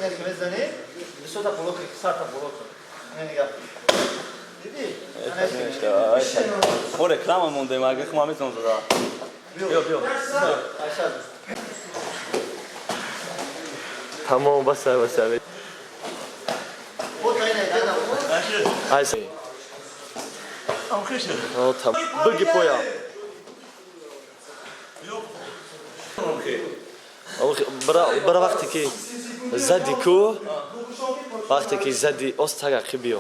enerji mezzani, soda blok, sarta blok. Yani yap. Dedi. O reklama monday marka kımamet onu da. Yok. Aşağı. Tamam bas abi. O tane neden o? Ay sen. Alkış. O tamam. Bıgı poya. برا وقتی که زدی کو وقتی که زدی استاگا خبیو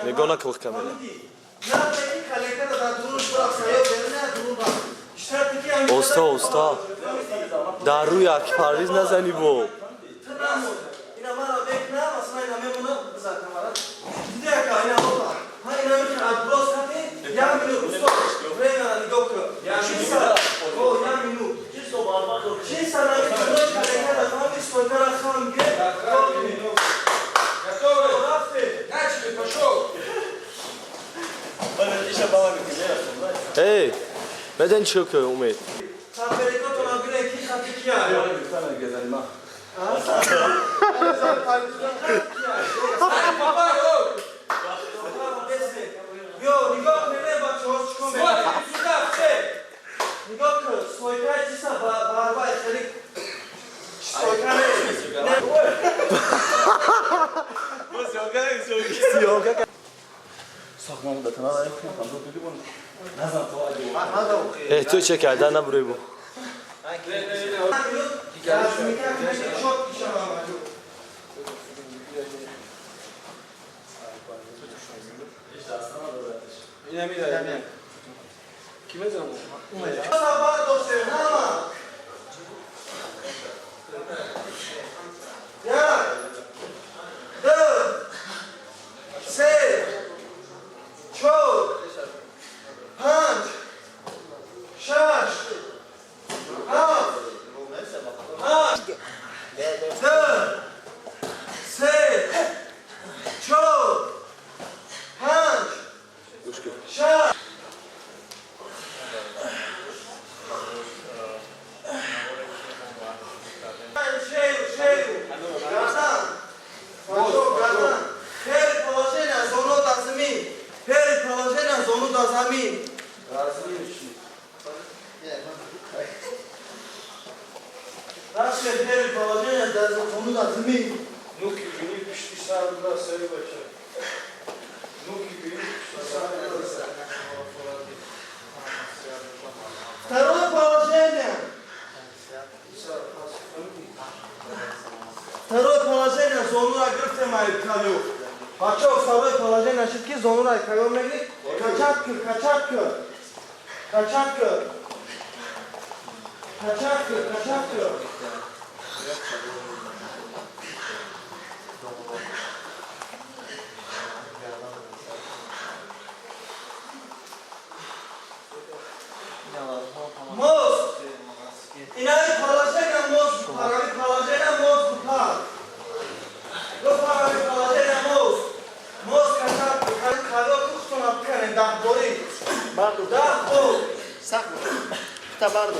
میگونا کل کامله Usta daruyu aki Paris nazani bu. Hey, neden çıkıyor Umut? Sakmamı da tanıdık. Tu çekerden ne buraya bu? Kime zaman? Второе положение зонура грифтемай калю. Бачо второе положение шитки зонура калю мегли качак. Мост. Инаи положение мост, парави положение мост бутар. Lo paravi положение мост. Мост качак, кадо кухтон апкане дахбори. Bardo. Дахбор. Sakma. Bardo.